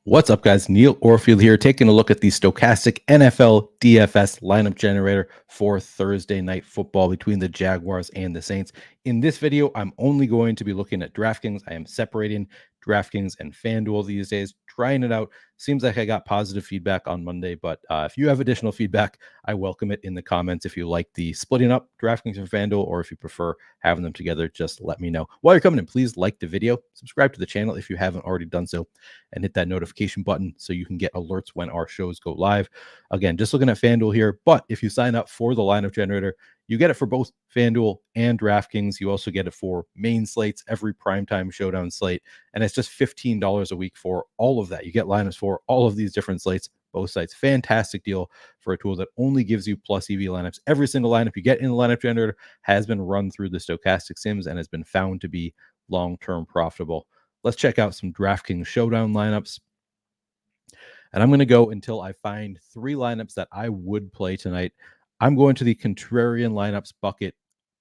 What's up, guys? Neil Orfield here, taking a look at the Stokastic NFL DFS lineup generator for Thursday night football between the Jaguars and the Saints. In this video, I'm only going to be looking at DraftKings. I am separating DraftKings and FanDuel these days, trying it out. Seems like I got positive feedback on Monday, but if you have additional feedback, I welcome it in the comments. If you like the splitting up DraftKings and FanDuel, or if you prefer having them together, just let me know. While you're coming in, please like the video, subscribe to the channel if you haven't already done so, and hit that notification button so you can get alerts when our shows go live. Again, just looking at FanDuel here, but if you sign up for the lineup generator, you get it for both FanDuel and DraftKings. You also get it for main slates, every primetime showdown slate, and it's just $15 a week for all of that. You get lineups for all of these different slates, both sites. Fantastic deal for a tool that only gives you plus EV lineups. Every single lineup you get in the lineup generator has been run through the Stokastic Sims and has been found to be long-term profitable. Let's check out some DraftKings showdown lineups. And I'm going to go until I find three lineups that I would play tonight. I'm going to the contrarian lineups bucket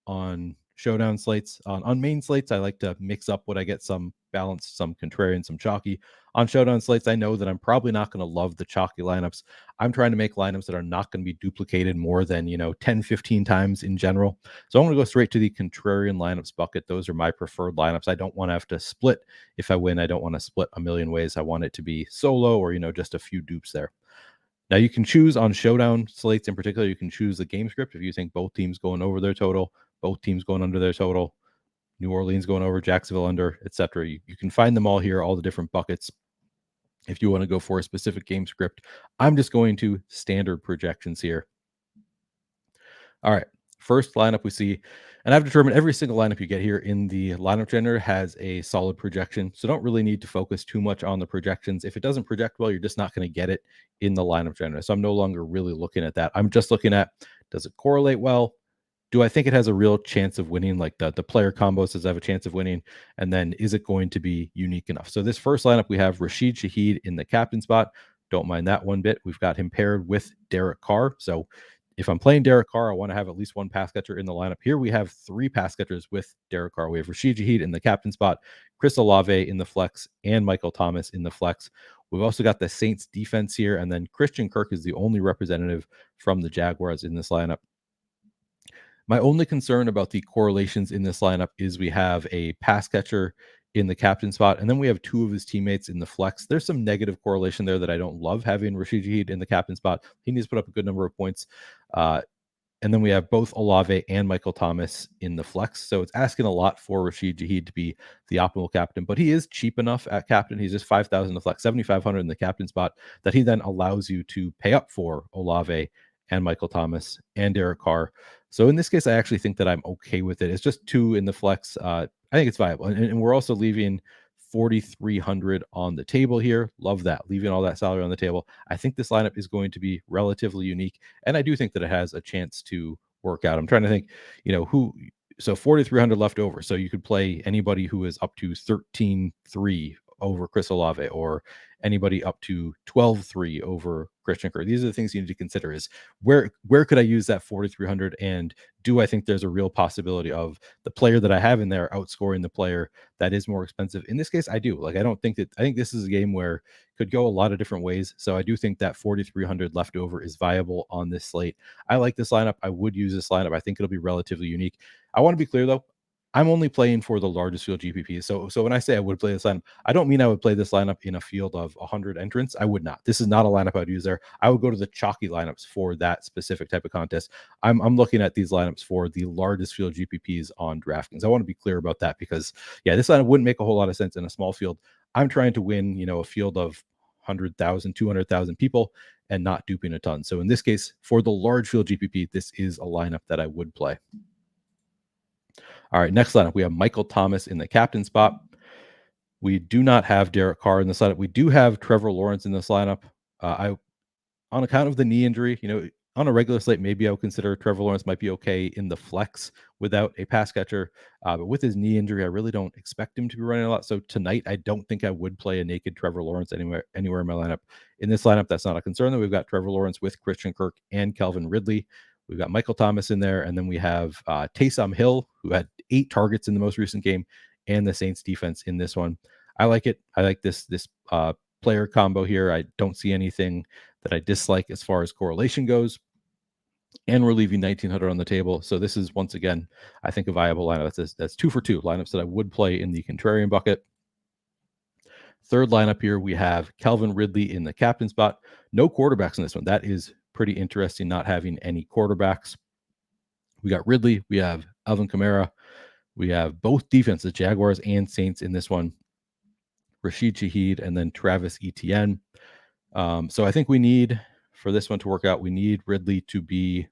on showdown slates. On main slates, I like to mix up what I get, some balanced, some contrarian, some chalky. On showdown slates, I know that I'm probably not going to love the chalky lineups. I'm trying to make lineups that are not going to be duplicated more than 10, 15 times in general. So I'm going to go straight to the contrarian lineups bucket. Those are my preferred lineups. I don't want to have to split. If I win, I don't want to split a million ways. I want it to be solo or just a few dupes there. Now you can choose on showdown slates in particular, you can choose the game script if you think both teams going over their total, both teams going under their total, New Orleans going over, Jacksonville under, etc. You can find them all here, all the different buckets. If you want to go for a specific game script, I'm just going to standard projections here. All right, first lineup we see, and I've determined every single lineup you get here in the lineup generator has a solid projection. So don't really need to focus too much on the projections. If it doesn't project well, you're just not going to get it in the lineup generator. So I'm no longer really looking at that. I'm just looking at, does it correlate well? Do I think it has a real chance of winning? Like the player combos, does it have a chance of winning? And then is it going to be unique enough? So this first lineup, we have Rashid Shaheed in the captain spot. Don't mind that one bit. We've got him paired with Derek Carr. So if I'm playing Derek Carr, I want to have at least one pass catcher in the lineup. Here we have three pass catchers with Derek Carr. We have Rashid Shaheed in the captain spot, Chris Olave in the flex, and Michael Thomas in the flex. We've also got the Saints defense here, and then Christian Kirk is the only representative from the Jaguars in this lineup. My only concern about the correlations in this lineup is we have a pass catcher in the captain spot, and then we have two of his teammates in the flex. There's some negative correlation there that I don't love, having Rashid Shaheed in the captain spot. He needs to put up a good number of points. And then we have both Olave and Michael Thomas in the flex. So it's asking a lot for Rashid Shaheed to be the optimal captain, but he is cheap enough at captain. He's just 5,000 in the flex, 7,500 in the captain spot, that he then allows you to pay up for Olave and Michael Thomas and Derek Carr. So in this case, I actually think that I'm okay with it. It's just two in the flex. I think it's viable. And we're also leaving 4,300 on the table here. Love that. Leaving all that salary on the table. I think this lineup is going to be relatively unique. And I do think that it has a chance to work out. I'm trying to think, so 4,300 left over. So you could play anybody who is up to 13-3 over Chris Olave, or anybody up to 12-3 over Christian Kirk. These are the things you need to consider: is where could I use that 4,300, and do I think there's a real possibility of the player that I have in there outscoring the player that is more expensive? In this case, I do. I think this is a game where it could go a lot of different ways. So I do think that 4,300 left over is viable on this slate. I like this lineup. I would use this lineup. I think it'll be relatively unique. I want to be clear though, I'm only playing for the largest field GPP. So when I say I would play this lineup, I don't mean I would play this lineup in a field of 100 entrants. I would not. This is not a lineup I would use there. I would go to the chalky lineups for that specific type of contest. I'm looking at these lineups for the largest field GPPs on DraftKings. I want to be clear about that because, this lineup wouldn't make a whole lot of sense in a small field. I'm trying to win, a field of 100,000, 200,000 people and not duping a ton. So in this case, for the large field GPP, this is a lineup that I would play. All right, next lineup, we have Michael Thomas in the captain spot. We do not have Derek Carr in this lineup. We do have Trevor Lawrence in this lineup. On account of the knee injury, on a regular slate, maybe I would consider Trevor Lawrence might be okay in the flex without a pass catcher. But with his knee injury, I really don't expect him to be running a lot. So tonight, I don't think I would play a naked Trevor Lawrence anywhere in my lineup. In this lineup, that's not a concern, though. We've got Trevor Lawrence with Christian Kirk and Calvin Ridley. We've got Michael Thomas in there, and then we have Taysom Hill, who had 8 targets in the most recent game, and the Saints defense in this one. I like it. I like this player combo here. I don't see anything that I dislike as far as correlation goes. And we're leaving 1900 on the table. So this is, once again, I think a viable lineup. That's 2 for 2 lineups that I would play in the contrarian bucket. Third lineup here, we have Calvin Ridley in the captain spot. No quarterbacks in this one. That is pretty interesting, not having any quarterbacks. We got Ridley. We have Alvin Kamara. We have both defenses, Jaguars and Saints, in this one. Rashid Shaheed and then Travis Etienne. So I think we need, for this one to work out, we need Ridley to be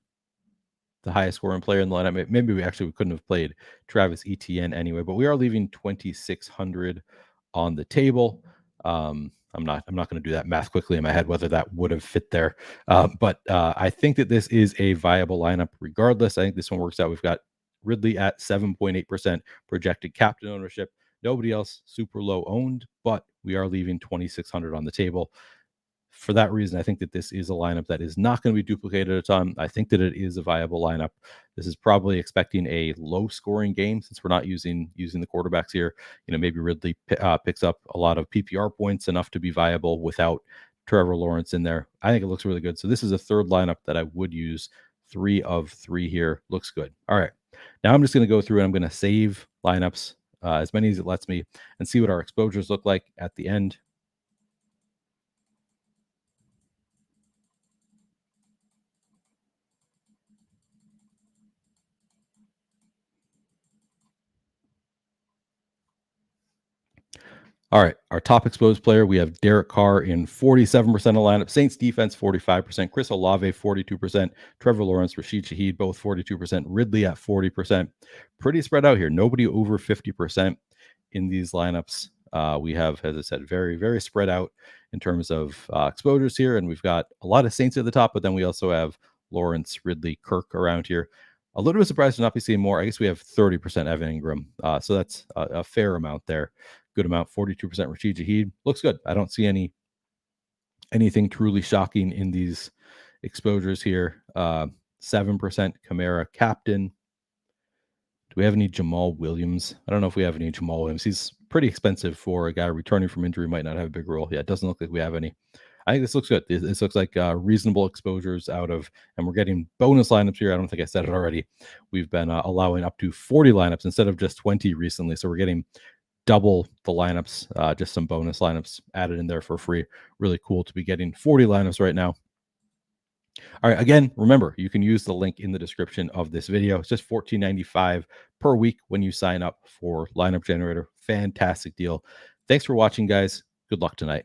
the highest scoring player in the lineup. Maybe we couldn't have played Travis Etienne anyway, but we are leaving 2,600 on the table. I'm not going to do that math quickly in my head whether that would have fit there, but I think that this is a viable lineup regardless. I think this one works out. We've got Ridley at 7.8% projected captain ownership. Nobody else super low owned, but we are leaving 2,600 on the table. For that reason, I think that this is a lineup that is not going to be duplicated a ton. I think that it is a viable lineup. This is probably expecting a low-scoring game since we're not using the quarterbacks here. Maybe Ridley picks up a lot of PPR points, enough to be viable without Trevor Lawrence in there. I think it looks really good. So this is a third lineup that I would use. 3 of 3 here. Looks good. All right. Now I'm just going to go through and I'm going to save lineups, as many as it lets me, and see what our exposures look like at the end. All right, our top exposed player, we have Derek Carr in 47% of lineup. Saints defense, 45%. Chris Olave, 42%. Trevor Lawrence, Rashid Shaheed, both 42%. Ridley at 40%. Pretty spread out here. Nobody over 50% in these lineups. We have, as I said, very, very spread out in terms of exposures here. And we've got a lot of Saints at the top, but then we also have Lawrence, Ridley, Kirk around here. A little bit surprised to not be seeing more. I guess we have 30% Evan Ingram. So that's a fair amount there. Good amount, 42% Rashid Shaheed. Looks good. I don't see anything truly shocking in these exposures here. 7% Kamara captain. Do we have any Jamal Williams? I don't know if we have any Jamal Williams. He's pretty expensive for a guy returning from injury, might not have a big role. Yeah, it doesn't look like we have any. I think this looks good. This looks like reasonable exposures out of, and we're getting bonus lineups here. I don't think I said it already. We've been allowing up to 40 lineups instead of just 20 recently. So we're getting double the lineups, just some bonus lineups added in there for free. Really cool to be getting 40 lineups right now. All right, again, remember, you can use the link in the description of this video. It's just $14.95 per week when you sign up for Lineup Generator. Fantastic deal. Thanks for watching, guys. Good luck tonight.